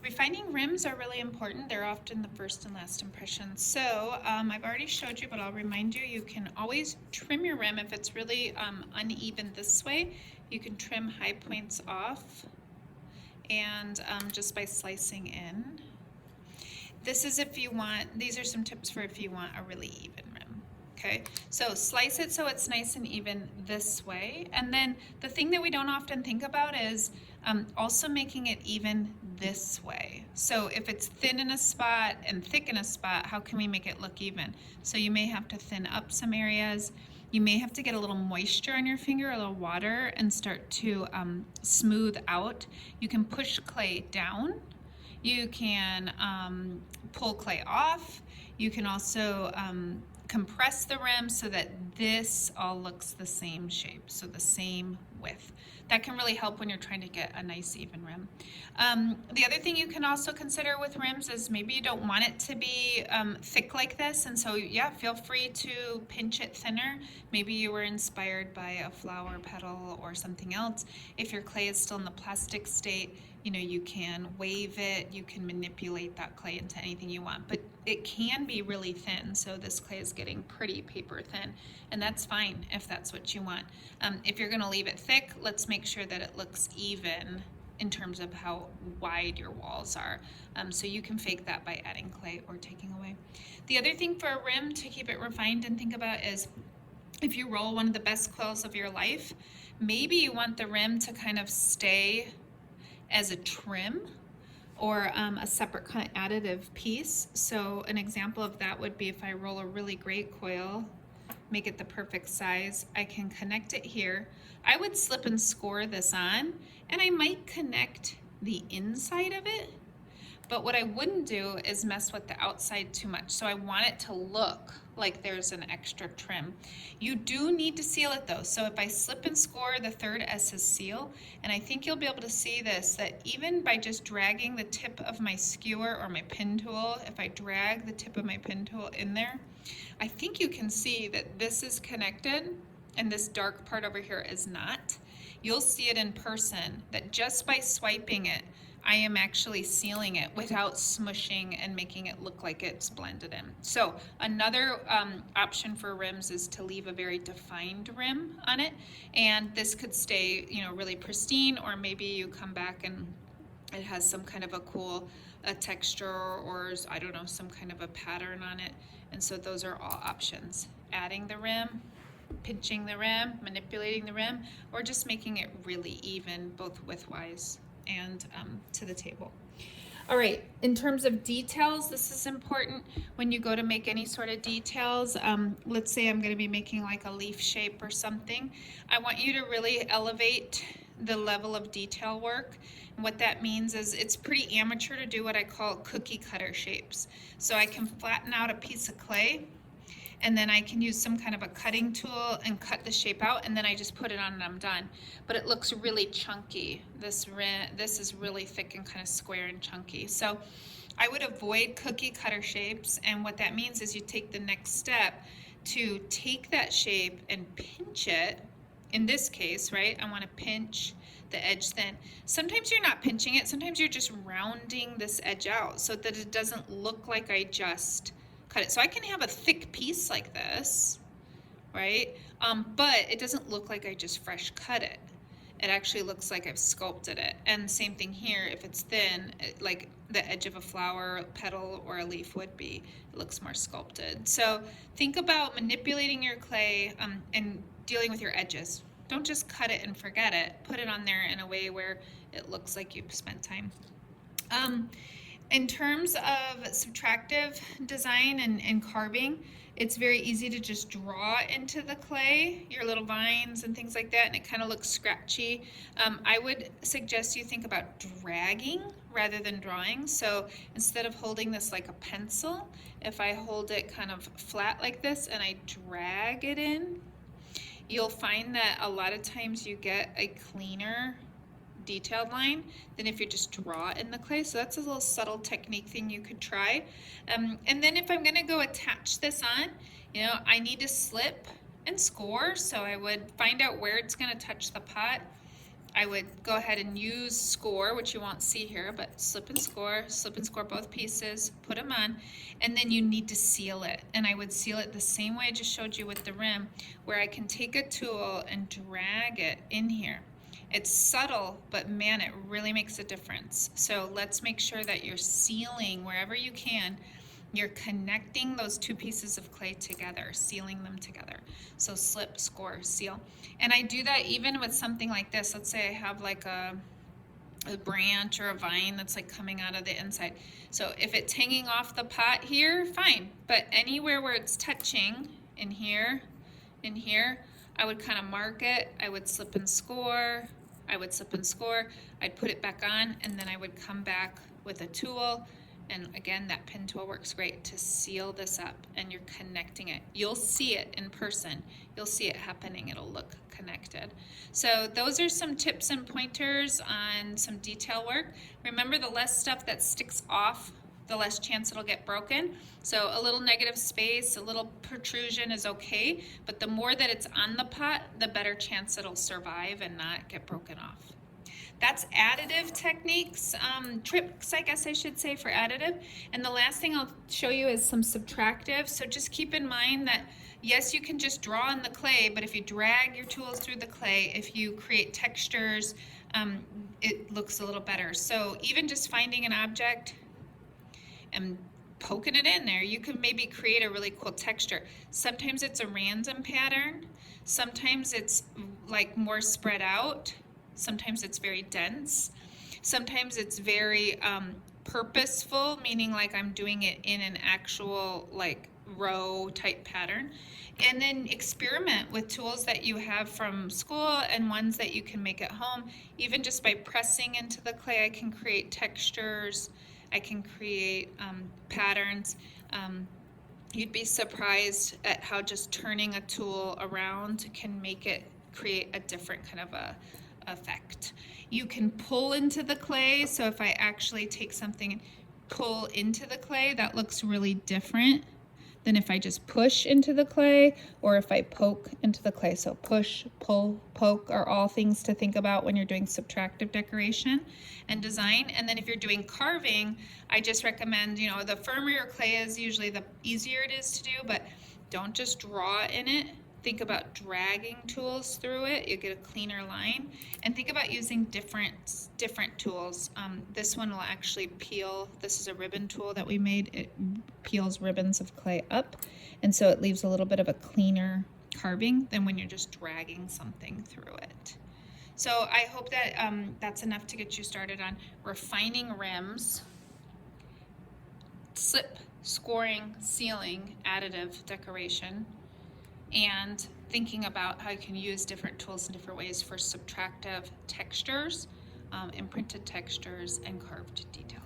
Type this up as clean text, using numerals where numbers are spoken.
Refining rims are really important. They're often the first and last impression. So I've already showed you, but I'll remind you, you can always trim your rim if it's really uneven this way. You can trim high points off and just by slicing in. This is if you want, these are some tips for if you want a really even rim. Okay, so slice it so it's nice and even this way. And then the thing that we don't often think about is also making it even this way. So if it's thin in a spot and thick in a spot, how can we make it look even? So you may have to thin up some areas. You may have to get a little moisture on your finger, a little water, and start to smooth out. You can push clay down. You can pull clay off. You can also compress the rim so that this all looks the same shape, so the same width. That can really help when you're trying to get a nice even rim. The other thing you can also consider with rims is maybe you don't want it to be thick like this, and so yeah, feel free to pinch it thinner. Maybe you were inspired by a flower petal or something else. If your clay is still in the plastic state, you know, you can wave it, you can manipulate that clay into anything you want, but it can be really thin. So this clay is getting pretty paper thin, and that's fine if that's what you want. If you're gonna leave it thick, let's make sure that it looks even in terms of how wide your walls are. So you can fake that by adding clay or taking away. The other thing for a rim to keep it refined and think about is if you roll one of the best quills of your life, maybe you want the rim to kind of stay as a trim or a separate kind of additive piece. So an example of that would be if I roll a really great coil, make it the perfect size, I can connect it here. I would slip and score this on, and I might connect the inside of it, but what I wouldn't do is mess with the outside too much. So I want it to look like there's an extra trim. You do need to seal it though. So if I slip and score, the third S is seal, and I think you'll be able to see this, that even by just dragging the tip of my skewer or my pin tool, if I drag the tip of my pin tool in there, I think you can see that this is connected and this dark part over here is not. You'll see it in person, that just by swiping it, I am actually sealing it without smushing and making it look like it's blended in. So another option for rims is to leave a very defined rim on it, and this could stay, you know, really pristine, or maybe you come back and it has some kind of a cool texture, or I don't know, some kind of a pattern on it. And so those are all options: adding the rim, pinching the rim, manipulating the rim, or just making it really even, both widthwise and to the table. All right, in terms of details, this is important when you go to make any sort of details. Let's say I'm going to be making like a leaf shape or something. I want you to really elevate the level of detail work. And what that means is it's pretty amateur to do what I call cookie cutter shapes. So I can flatten out a piece of clay, and then I can use some kind of a cutting tool and cut the shape out, and then I just put it on and I'm done. But it looks really chunky. This is really thick and kind of square and chunky. So I would avoid cookie cutter shapes, and what that means is you take the next step to take that shape and pinch it. In this case, right, I want to pinch the edge thin. Sometimes you're not pinching it, sometimes you're just rounding this edge out so that it doesn't look like I just cut it. So I can have a thick piece like this, right? But it doesn't look like I just fresh cut it. It actually looks like I've sculpted it. And same thing here, if it's thin, like the edge of a flower, petal, or a leaf would be, it looks more sculpted. So think about manipulating your clay and dealing with your edges. Don't just cut it and forget it. Put it on there in a way where it looks like you've spent time. In terms of subtractive design and carving, it's very easy to just draw into the clay your little vines and things like that, and it kind of looks scratchy. I would suggest you think about dragging rather than drawing. So instead of holding this like a pencil, if I hold it kind of flat like this and I drag it in, you'll find that a lot of times you get a cleaner detailed line than if you just draw in the clay. So that's a little subtle technique thing you could try. And then if I'm gonna go attach this on, you know, I need to slip and score. So I would find out where it's gonna touch the pot, I would go ahead and use score, which you won't see here, but slip and score both pieces, put them on, and then you need to seal it. And I would seal it the same way I just showed you with the rim, where I can take a tool and drag it in here. It's subtle, but man, it really makes a difference. So let's make sure that you're sealing wherever you can. You're connecting those two pieces of clay together, sealing them together. So slip, score, seal. And I do that even with something like this. Let's say I have like a branch or a vine that's like coming out of the inside. So if it's hanging off the pot here, fine. But anywhere where it's touching, in here, I would kind of mark it. I would slip and score. I'd put it back on, and then I would come back with a tool. And again, that pin tool works great to seal this up, and you're connecting it. You'll see it in person. You'll see it happening. It'll look connected. So those are some tips and pointers on some detail work. Remember, the less stuff that sticks off, the less chance it'll get broken. So a little negative space, a little protrusion is okay, but the more that it's on the pot, the better chance it'll survive and not get broken off. That's additive techniques, tricks, I guess I should say, for additive. And the last thing I'll show you is some subtractive. So just keep in mind that, yes, you can just draw on the clay, but if you drag your tools through the clay, if you create textures, it looks a little better. So even just finding an object and poking it in there, you can maybe create a really cool texture. Sometimes it's a random pattern. Sometimes it's like more spread out. Sometimes it's very dense. Sometimes it's very purposeful, meaning like I'm doing it in an actual like row type pattern. And then experiment with tools that you have from school and ones that you can make at home. Even just by pressing into the clay, I can create textures. I can create patterns. You'd be surprised at how just turning a tool around can make it create a different kind of a effect. You can pull into the clay, so if I actually take something and pull into the clay, that looks really different than if I just push into the clay or if I poke into the clay. So push, pull, poke are all things to think about when you're doing subtractive decoration and design. And then if you're doing carving, I just recommend, you know, the firmer your clay is, usually the easier it is to do, but don't just draw in it. Think about dragging tools through it. You get a cleaner line. And think about using different tools. This one will actually peel. This is a ribbon tool that we made. It peels ribbons of clay up. And so it leaves a little bit of a cleaner carving than when you're just dragging something through it. So I hope that that's enough to get you started on refining rims, slip, scoring, sealing, additive decoration, and thinking about how you can use different tools in different ways for subtractive textures, imprinted textures, and carved detail.